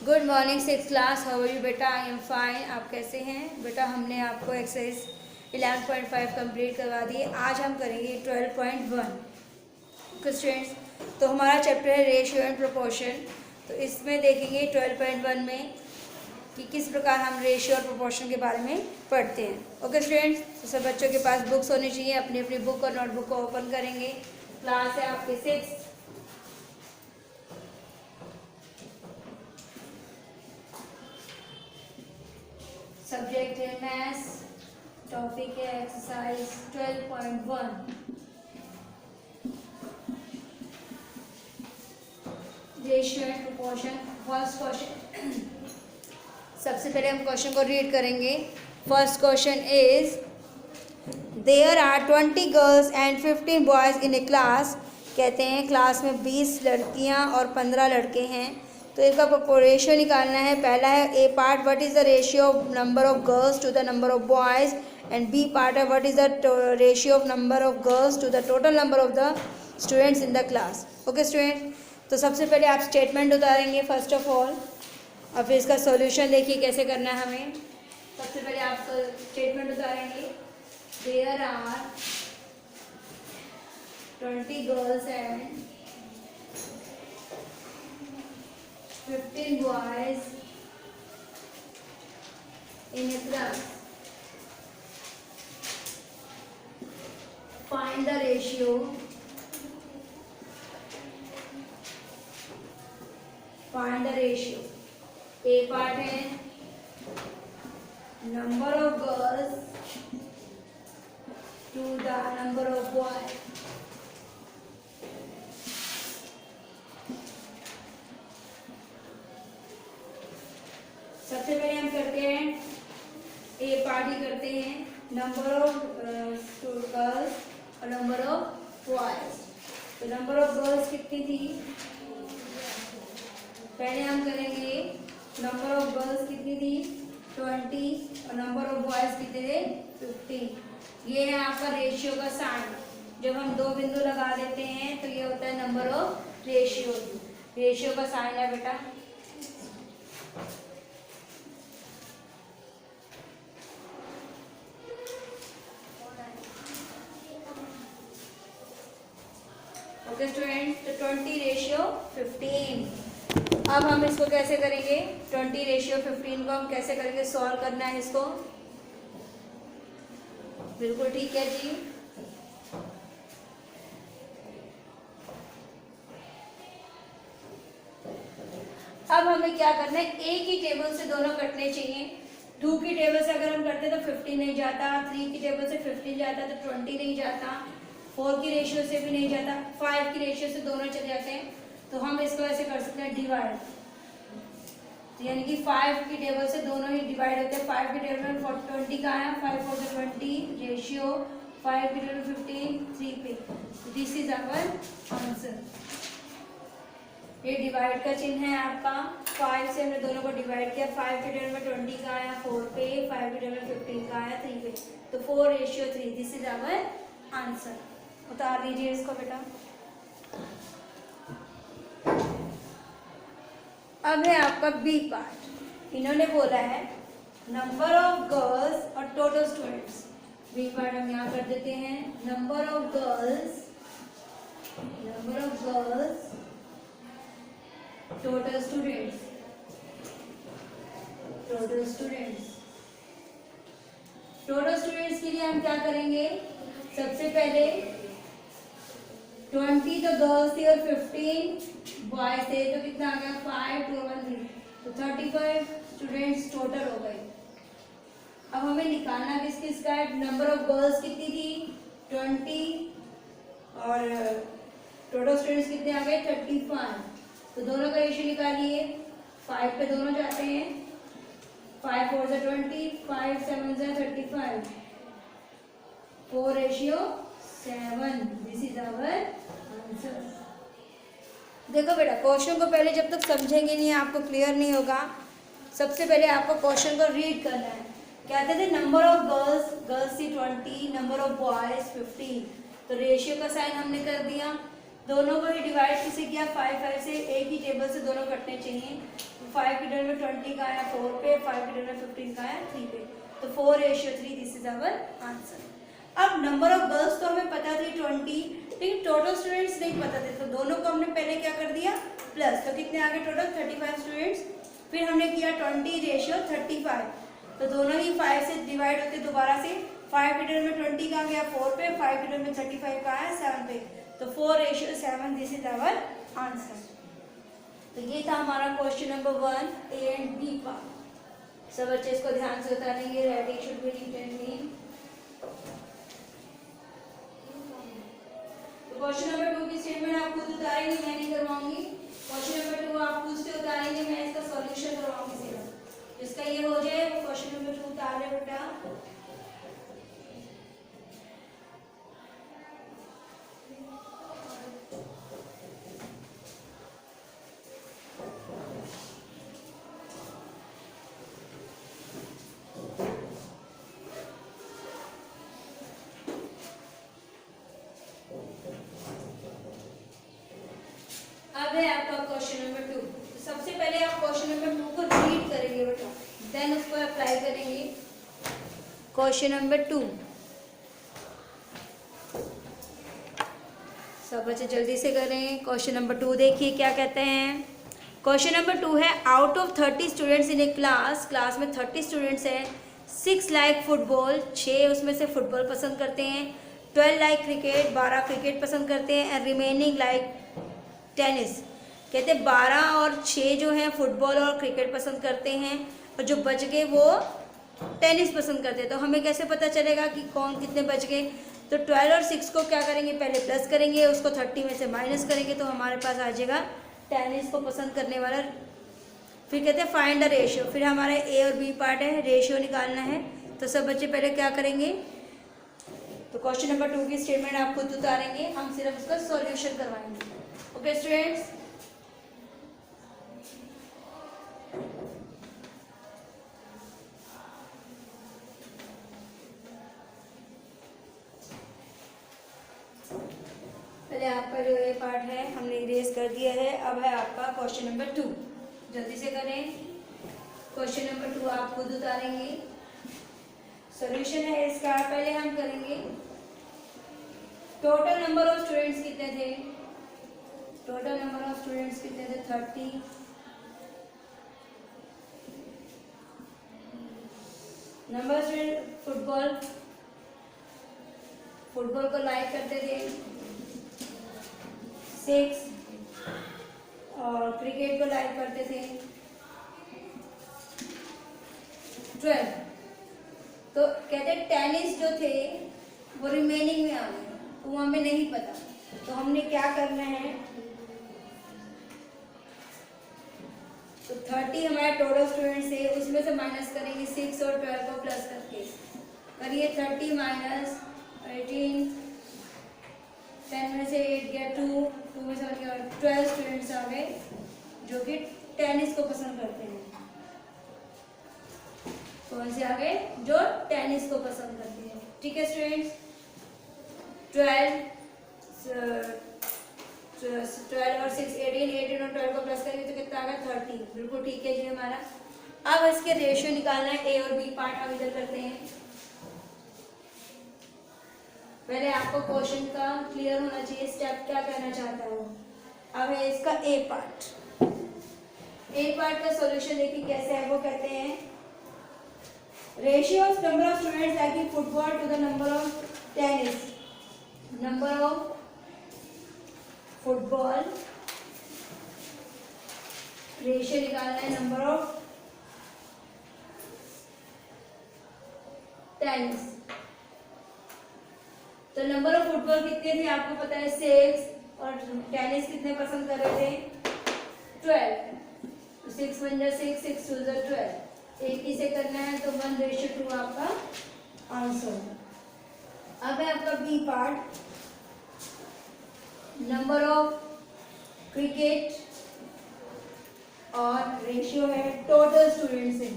Good morning six class, how are you बेटा? I am fine. आप कैसे हैं बेटा? हमने आपको एक्सरसाइज 11.5 कंप्लीट करवा दी। आज हम करेंगे 12.1। ओके स्टूडेंट्स, तो हमारा चैप्टर है रेशियो एंड प्रोपोर्शन। तो इसमें देखेंगे 12.1 में कि किस प्रकार हम रेशियो और प्रोपोर्शन के बारे में पढ़ते हैं। ओके स्टूडेंट्स, तो सब बच्चों के पास बुक्स होनी चाहिए। अपनी अपनी बुक और नोटबुक को ओपन करेंगे। क्लास है आपके 6। सब्जेक्ट है मैथ्स, टॉपिक है exercise 12.1। Ratio and proportion. First question, सबसे पहले हम क्वेश्चन को रीड करेंगे। First question is there are 20 girls and 15 boys in a class. कहते हैं क्लास में 20 लड़कियां और 15 लड़के हैं, तो इसका रेशियो निकालना है। पहला है A part, what is the ratio of number of girls to the number of boys, and B part है what is the ratio of number of girls to the total number of the students in the class. Okay student, तो सबसे पहले आप statement उतारेंगे first of all, और फिर इसका solution देखिए कैसे करना है हमें। सबसे पहले आप स्टेटमेंट उतारेंगे। There are 20 girls and 15 boys in a class. Find the ratio. Find the ratio. A part है number of girls to the number of boys. सबसे पहले हम करते हैं ए पार्ट ही करते हैं, नंबर ऑफ गर्ल्स और नंबर ऑफ बॉयज। तो नंबर ऑफ गर्ल्स कितनी थी? पहले हम करेंगे नंबर ऑफ गर्ल्स कितनी थी 20 और नंबर ऑफ बॉयज कितने थे 15। ये है आपका रेशियो का साइन। जब हम दो बिंदु लगा देते हैं तो ये होता है नंबर ऑफ रेशियो। रेशियो का साइन है बेटा। ओके स्टूडेंट, तो 20 रेशियो 15। अब हम इसको कैसे करेंगे? 20 रेशियो 15 को हम कैसे करेंगे? सॉल्व करना है इसको। बिल्कुल ठीक है जी। अब हमें क्या करना है? एक ही टेबल से दोनों कटने चाहिए। 2 की टेबल से अगर हम करते तो 15 नहीं जाता, 3 की टेबल से 15 जाता तो 20 नहीं जाता, 4 की रेशियो से भी नहीं जाता, 5 की रेशियो से दोनों चले जाते हैं। तो हम इसको ऐसे कर सकते हैं डिवाइड, तो यानी कि 5 की टेबल से दोनों ही डिवाइड होते हैं। 5 की टेबल में 20 का आया, 5 4 20 रेशियो, 5 की टेबल 15 3 पे। This is our answer. ये डिवाइड का चिन्ह है आपका। 5 से हमने दोनों को डिवाइड किया। 5 की टेबल में 20 का आया 4 पे, 5 की टेबल में 15 का आया 3 पे, तो 4 ratio 3। This is our answer. उतार लीजिए इसको बेटा। अब है आपका बी पार्ट। इन्होंने बोला है नंबर ऑफ गर्ल्स और टोटल स्टूडेंट्स। बी पार्ट हम यहाँ कर देते हैं। Number of girls total students. Total students के लिए हम क्या करेंगे? सबसे पहले 20 तो गर्ल्स थी और 15 बॉयज थे, तो कितना आ गया? 5 2 1 3, तो 35 स्टूडेंट्स टोटल हो गए। अब हमें निकालना किस किस का है? नंबर ऑफ गर्ल्स कितनी थी 20 और टोटल स्टूडेंट्स कितने आ गए 35। तो दोनों का रेशियो निकालिए। 5 पे दोनों जाते हैं, 5 4 से 20, 5 7 से 35, 4 ratio 7। This is our answer. देखो बेटा, क्वेश्चन को पहले जब तक समझेंगे नहीं, आपको क्लियर नहीं होगा। सबसे पहले आपको क्वेश्चन को रीड करना है। कहते थे नंबर ऑफ गर्ल्स थी 20, नंबर ऑफ बॉयज 15, तो रेशियो का साइन हमने कर दिया। दोनों को ही डिवाइड किसे किया 5 से, एक ही टेबल से दोनों कटने चाहिए। 5 की टर्म में 20 का आया 4 पे, 5 की टर्म में 15 का आया 3 पे, तो 4:3 दिस इज आवर आंसर। अब नंबर ऑफ गर्ल्स तो हमें पता थी 20, लेकिन टोटल स्टूडेंट्स नहीं पता थे, तो दोनों को हमने पहले क्या कर दिया प्लस, तो कितने आ गए टोटल 35 स्टूडेंट्स। फिर हमने किया 20:35, तो दोनों ही 5 से डिवाइड होते दोबारा से, 5 की टर्म में 20 का गया 4 पे, 5 की टर्म में 35 का आया 7 पे, तो 4:7 दिस इज आवर आंसर। तो ये था हमारा question number 1 A and B part. सब बच्चे इसको ध्यान से उतारेंगे, ready should be written. Question number 2 की स्टेटमेंट आप खुद उतारेंगे, मैं नहीं करवाऊंगी। क्वेश्चन नंबर 2 आप खुद से उतारेंगे, मैं इसका सॉल्यूशन करवाऊंगी सिर्फ। जिसका ये हो जाए वो क्वेश्चन नंबर 2 उतार ले बेटा। अब है आपका क्वेश्चन नंबर 2। तो सबसे पहले आप क्वेश्चन नंबर 2 को रीड करेंगे बेटा, देन उसको अप्लाई करेंगे। क्वेश्चन नंबर 2, सब बच्चे जल्दी से करें। क्वेश्चन नंबर 2 देखिए क्या कहते हैं। क्वेश्चन नंबर 2 है, out of 30 students in a class में 30 स्टूडेंट्स हैं, 6 लाइक फुटबॉल, 6 उसमें से फुटबॉल पसंद करते हैं, 12 लाइक क्रिकेट, 12 क्रिकेट पसंद करते हैं, एंड रिमेनिंग लाइक टेनिस। कहते 12 और 6 जो हैं फुटबॉल और क्रिकेट पसंद करते हैं, और जो बच गए वो टेनिस पसंद करते हैं। तो हमें कैसे पता चलेगा कि कौन कितने बच गए? तो 12 और 6 को क्या करेंगे, पहले प्लस करेंगे, उसको 30 में से माइनस करेंगे, तो हमारे पास आ जाएगा टेनिस को पसंद करने वाला। फिर कहते हैं फाइंड द रेशियो, फिर हमारा ए और बी पार्ट है, रेशियो निकालना है। तो सब बच्चे पहले क्या करेंगे, तो क्वेश्चन नंबर 2 की स्टेटमेंट आप खुद उतारेंगे, हम सिर्फ उसका सॉल्यूशन करवाएंगे। ओके स्टूडेंट्स, पहले आपका जो ये पार्ट है हमने इरेज कर दिया है। अब है आपका क्वेश्चन नंबर 2, जल्दी से करें। क्वेश्चन नंबर 2 आप खुद उतारेंगे, सॉल्यूशन है इसका। पहले हम करेंगे टोटल नंबर ऑफ स्टूडेंट्स कितने थे, टोटल नंबर ऑफ स्टूडेंट्स कितने थे 30, नंबर स्टूडेंट फुटबॉल को लाइक करते थे 6, और क्रिकेट को लाइक करते थे 12। तो कहते टेनिस जो थे वो रिमेनिंग में आ गए, तो वो हमें नहीं पता। तो हमने क्या करना है, तो 30 हमारे टोटल स्टूडेंट्स है, उसमें से माइनस करेंगे 6 और 12 को प्लस करके। करिए 30 माइनस 18, 10 में से 8 गया 2, 2 में से 1 गया 12 स्टूडेंट्स आ गए जो कि टेनिस को पसंद करते हैं। कौन से आ गए, जो टेनिस को पसंद करते हैं। ठीक है स्टूडेंट्स, 12 और 6 18 और 12 को प्लस करेंगे तो कितना आ गया 30। बिल्कुल ठीक है जी हमारा। अब इसके रेशियो निकालना है, ए और बी पार्ट हम इधर करते हैं। पहले आपको क्वेश्चन का क्लियर होना चाहिए, स्टेप क्या कहना चाहता है वो। अब है इसका ए पार्ट। ए पार्ट का सॉल्यूशन देखिए कैसे है, वो कहते हैं ratio of number of students liking football to the number of tennis. Number of football, ratio निकालना है नंबर ऑफ टेनिस। तो नंबर ऑफ फुटबॉल कितने थे आपको पता है 6, और टेनिस कितने पसंद कर रहे थे 12। तो 6 बन जा 6, 6 2 जा 12, एक ही से करना है, तो 1:2 आपका आंसर। अब है आपका B part, number of cricket और रेशियो है टोटल स्टूडेंट्स से,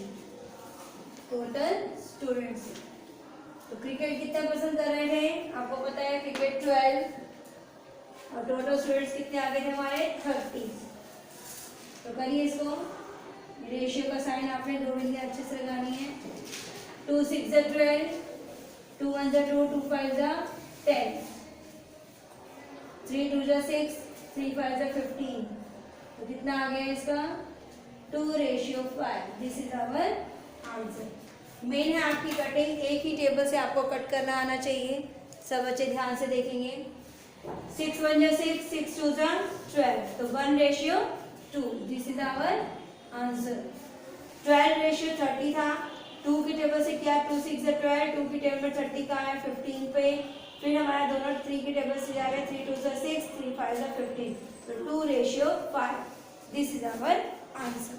टोटल स्टूडेंट्स से। तो क्रिकेट कितना पसंद कर रहे हैं आपको पता है, क्रिकेट 12, और टोटल स्टूडेंट्स कितने आ गए थे हमारे 30। तो करिए इसको, रेशियो का साइन आपने दो बिंदियां अच्छे से लगानी है। 2 6 12, 2 1 2, 2 5 10, 3 2 6, 3 5 15। तो कितना आ गया इसका 2:5। This is our answer. Main है आपकी कटिंग, एक ही टेबल से आपको कट करना आना चाहिए। सब बच्चे ध्यान से देखेंगे। 6 1 6, 6 2 12, तो 1:2। This is our answer. 12:30 था। 2 की टेबल से किया, 2 6 12, 2 की टेबल में 30 का है 15 पे। फिर हमारा दोनों 3 की टेबल से जा रहे हैं, 3 2 6, 3 5 15, तो 2:5। This is our answer.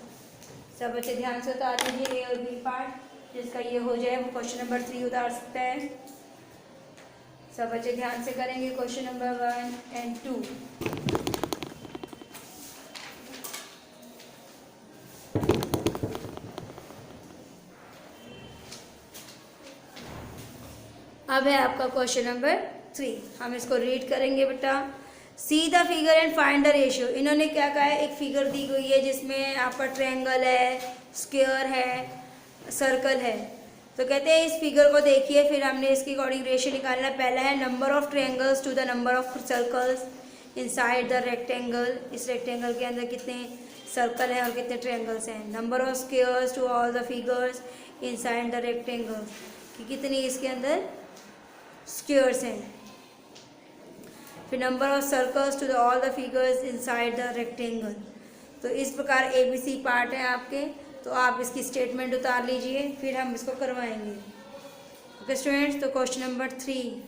सब बच्चे ध्यान से उतार लीजिए ए और बी पार्ट, जिसका ये हो जाए वो क्वेश्चन नंबर 3 उतार सकता है। सब बच्चे ध्यान से करेंगे क्वेश्चन नंबर 1 एंड 2। अब है आपका क्वेश्चन नंबर 3, हम इसको रीड करेंगे बेटा। See the figure and find the ratio. इन्होंने क्या कहा है, एक फिगर दी गई है जिसमें आपका ट्रायंगल है, स्क्वायर है, सर्कल है। तो कहते हैं इस फिगर को देखिए, फिर हमने इसकी अकॉर्डिंग रेशियो निकालना है। पहला है number of triangles to the number of circles inside the rectangle. इस रेक्टेंगल के अंदर कितने सर्कल हैं और कितने ट्रायंगल्स हैं। Number of squares to all the figures inside the rectangle, कि कितनी इसके अंदर स्क्वायर्स हैं। फिर number of circles to the all the figures inside the rectangle. तो इस प्रकार ABC पार्ट है आपके, तो आप इसकी स्टेटमेंट उतार लीजिए, फिर हम इसको करवाएंगे। ओके स्टूडेंट्स, तो क्वेश्चन नंबर 3।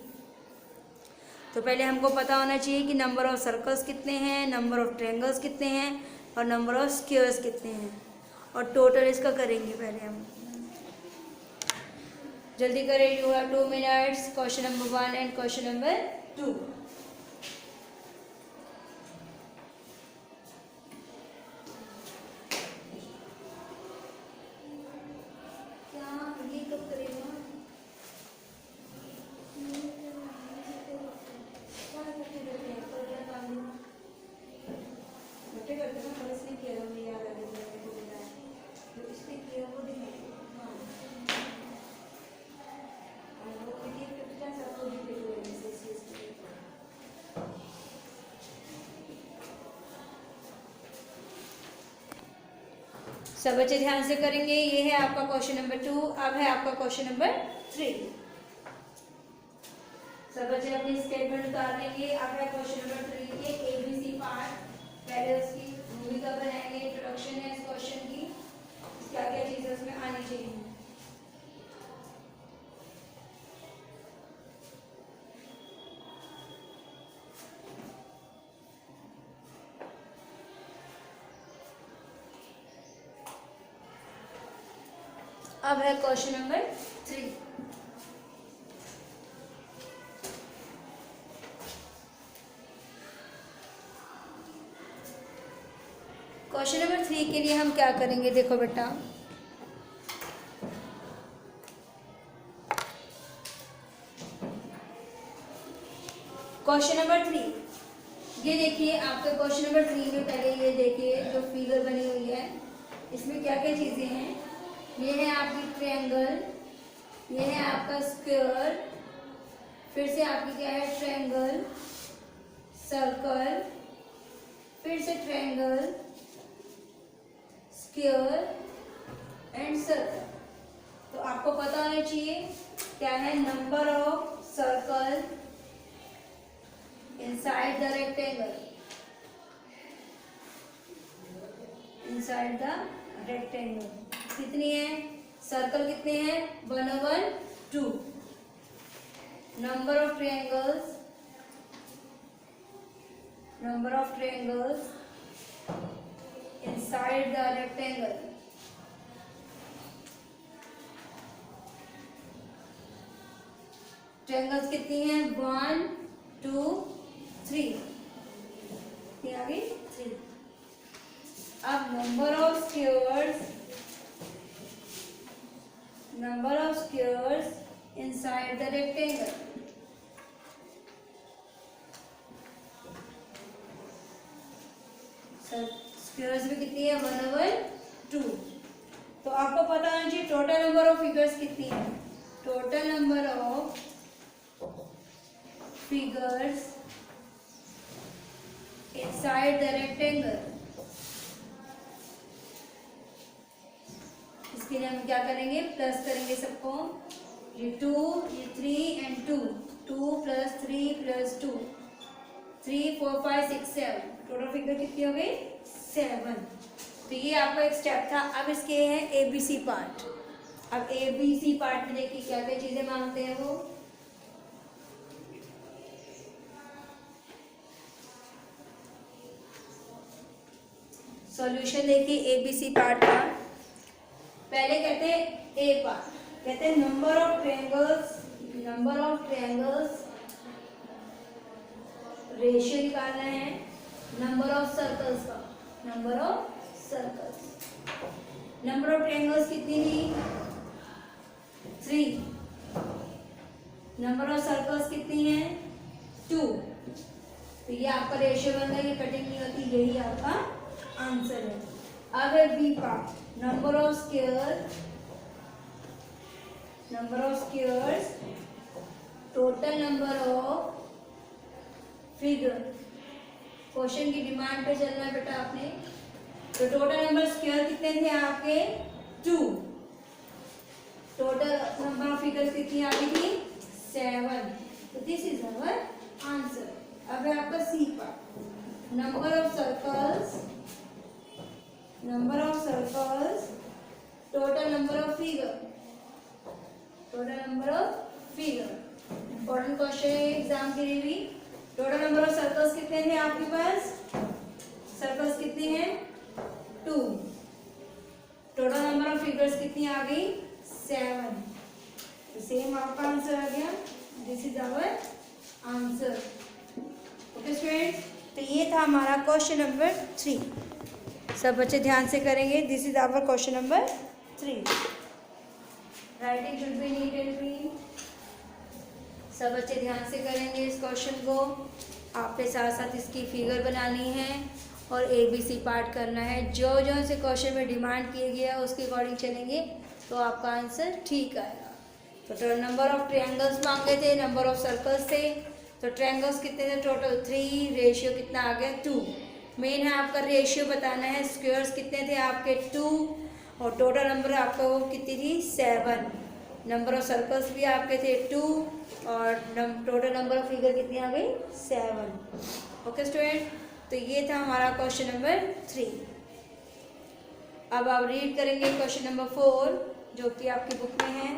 तो पहले हमको पता होना चाहिए कि नंबर ऑफ सर्कल्स कितने हैं, नंबर ऑफ ट्रायंगल्स कितने हैं और नंबर ऑफ स्क्वायर्स कितने हैं, और टोटल इसका करेंगे पहले हम। जल्दी करें, you have 2 minutes. Question number 1 and question number 2। सब बच्चे ध्यान से करेंगे। ये है आपका क्वेश्चन नंबर 2। अब है आपका क्वेश्चन नंबर 3। सब बच्चे अपनी स्टेटमेंट उतार लेंगे। अब है क्वेश्चन नंबर 3 के ABC पार्ट। पहले उसकी भूमिका बनाएंगे, इंट्रोडक्शन है इस क्वेश्चन की, क्या क्या चीजें उसमें आनी चाहिए। अब है क्वेश्चन नंबर 3। क्वेश्चन नंबर 3 के लिए हम क्या करेंगे, देखो बेटा। क्वेश्चन नंबर 3, ये देखिए आपके क्वेश्चन नंबर 3 में पहले ये देखिए जो फिगर बनी हुई है, इसमें क्या क्या चीजें हैं। ये है आपकी ट्रायंगल, ये है आपका स्क्वायर, फिर से आपकी क्या है ट्रायंगल, सर्कल, फिर से ट्रायंगल, स्क्वायर एंड सर्कल। तो आपको पता होना चाहिए क्या है number of circle inside the rectangle, inside the rectangle कितनी है, सर्कल कितने हैं 1 over 2। Number of triangles, number of triangles inside the rectangle, triangles कितनी हैं 1 2 3, कितनी आ गई 3। अब number of squares, number of squares inside the rectangle, squares में कितनी है 1/2। तो आपको पता होना चाहिए टोटल नंबर ऑफ फिगर्स कितनी है। Total number of figures inside the rectangle, इसके लिए हम क्या करेंगे, प्लस करेंगे सबको, ये 2, ये 3 एंड 2, 2 + 3 + 2, 3 4 5 6 7, टोटल फिगर कितनी हो गई 7। तो ये आपका एक स्टेप था। अब इसके हैं ABC पार्ट। अब ABC पार्ट में देखिए क्या क्या चीजें मांगते हैं वो। सॉल्यूशन देखिए ABC पार्ट का। पहले कहते हैं ए पार्ट, कहते हैं नंबर ऑफ ट्रायंगल्स रेशियो निकालना है नंबर ऑफ सर्कल्स का। नंबर ऑफ ट्रायंगल्स कितनी थी 3, नंबर ऑफ सर्कल्स कितनी है 2। तो ये आपका रेशियो बन गया, ये कटिंग नहीं होती, यही आपका आंसर है। अब है B part, number of squares, total number of figure. Question की डिमांड पे चलना है बेटा आपने। तो टोटल नंबर स्क्वायर कितने थे आपके 2, टोटल नंबर ऑफ फिगर्स कितनी आ गई थी 7। तो दिस इज आवर आंसर। अब है आपका C part, number of circles, total number of figure, important question है एग्जाम के लिए भी। टोटल नंबर ऑफ सर्कल्स कितने थे आपके पास, सर्कल्स कितने हैं 2, टोटल नंबर ऑफ फिगर्स कितनी आ गई 7। तो सेम आपका आंसर आ गया, this is our answer. Okay students, तो ये था हमारा क्वेश्चन नंबर 3। सब बच्चे ध्यान से करेंगे। This is our question number 3। Writing should be neat and clean. सब बच्चे ध्यान से करेंगे इस क्वेश्चन को। आपके साथ साथ इसकी फिगर बनानी है और ABC पार्ट करना है। जो जो से क्वेश्चन में डिमांड किया गया उसके अकॉर्डिंग चलेंगे तो आपका आंसर ठीक आएगा। तो टोटल नंबर ऑफ ट्रायंगल्स मांगे थे, नंबर ऑफ सर्कल्स थे। तो ट्रायंगल्स कितने थे टोटल 3, रेशियो कितना आ गया 2। मेन है आपका रेशियो बताना है। स्क्वायर्स कितने थे आपके 2 और टोटल नंबर आपका वो कितनी थी 7। नंबर ऑफ सर्कल्स भी आपके थे 2 और टोटल नंबर ऑफ फिगर कितनी आ गई 7। ओके स्टूडेंट, तो ये था हमारा क्वेश्चन नंबर 3। अब आप रीड करेंगे क्वेश्चन नंबर 4 जो कि आपकी बुक में है।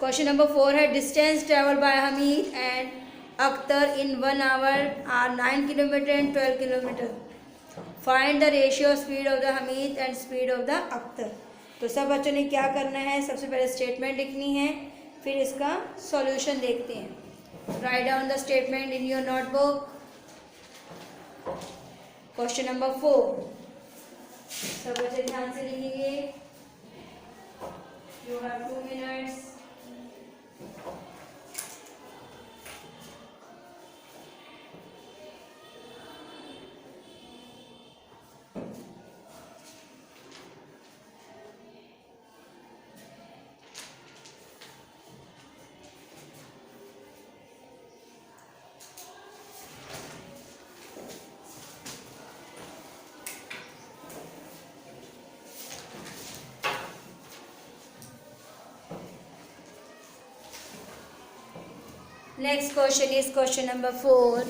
क्वेश्चन नंबर 4 है distance travel by Hamid and Akhtar in 1 hour are 9 kilometre and 12 kilometre. Find the ratio speed of the Hamid and speed of the Akhtar. तो सब बच्चों ने क्या करना है, सबसे पहले स्टेटमेंट लिखनी है, फिर इसका सॉल्यूशन देखते हैं। Write down the statement in your notebook. Question number 4 सब बच्चे ध्यान से लिखिए। You have 2 minutes. Next question is question number 4.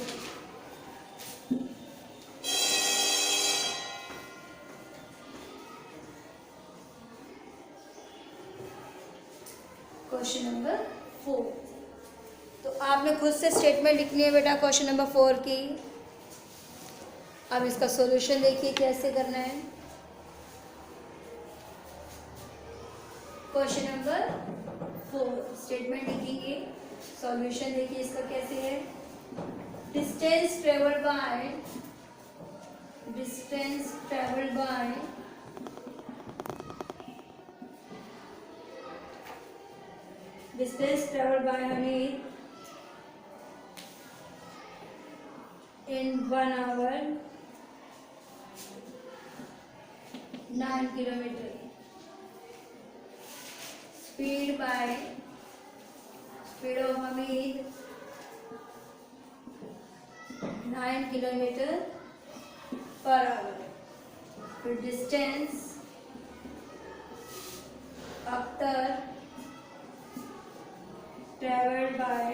Question number 4। तो आपने खुद से स्टेटमेंट लिखनी है बेटा क्वेश्चन नंबर 4 की। अब इसका सॉल्यूशन देखिए कैसे करना है। क्वेश्चन नंबर 4 स्टेटमेंट लिखेंगे, सॉल्यूशन देखिए इसका कैसे है। Distance travelled by Hamid 1 hour 9 kilometer. Speed of Hamid 9 kilometer per hour. फिर distance Akhtar traveled by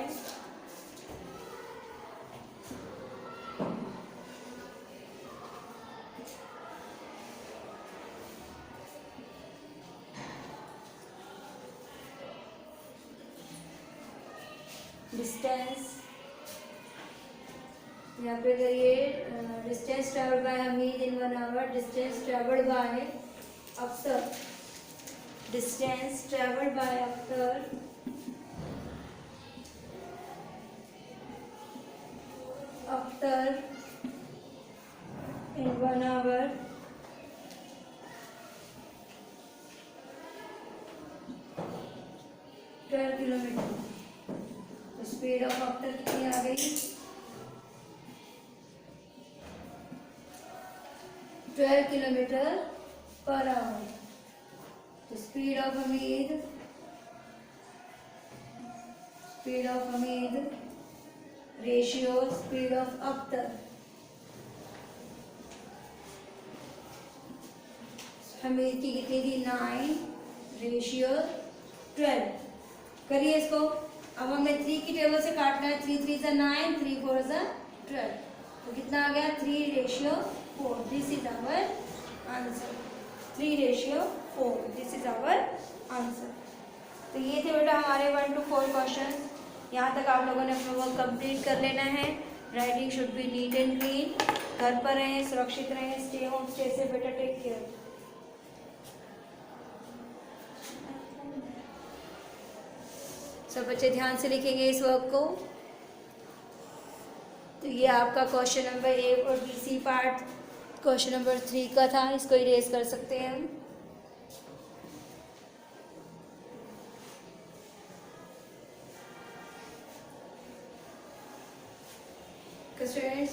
distance, यहाँ पे करिए distance travelled by Hamid in 1 hour, distance travelled by Akhtar, distance travelled by Akhtar in 1 hour 12 kilometre. Speed of Akhtar कितनी आ गई? 12 kilometre per hour. तो speed of Hamid ratio speed of Akhtar, Hamid की कितनी थी? 9 रेशियो 12। करिए इसको। अब हमें 3 की टेबल से काटना है। 3 3 9, 3 4 12। तो कितना आ गया? 3 ratio 4। This is our answer. 3 ratio 4, this is our answer. तो ये थे बेटा हमारे 1 to 4 क्वेश्चन। यहाँ तक आप लोगों ने अपना वर्क कंप्लीट कर लेना है। Writing should be neat and clean. घर पर रहें, सुरक्षित रहें, स्टे होम, स्टे से बेटा, टेक केयर। सब बच्चे ध्यान से लिखेंगे इस वर्क को। तो ये आपका क्वेश्चन नंबर ए और B C part question number 3 का था। इसको इरेज कर सकते हैं हम। स्टूडेंट्स,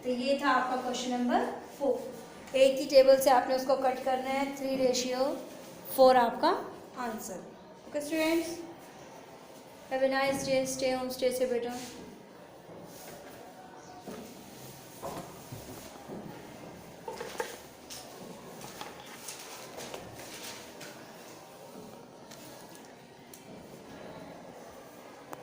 तो ये था आपका क्वेश्चन नंबर 4। एक ही टेबल से आपने उसको कट करना है। 3 रेशियो 4 आपका answer. Okay students, have a nice day, stay home, stay से बेटा।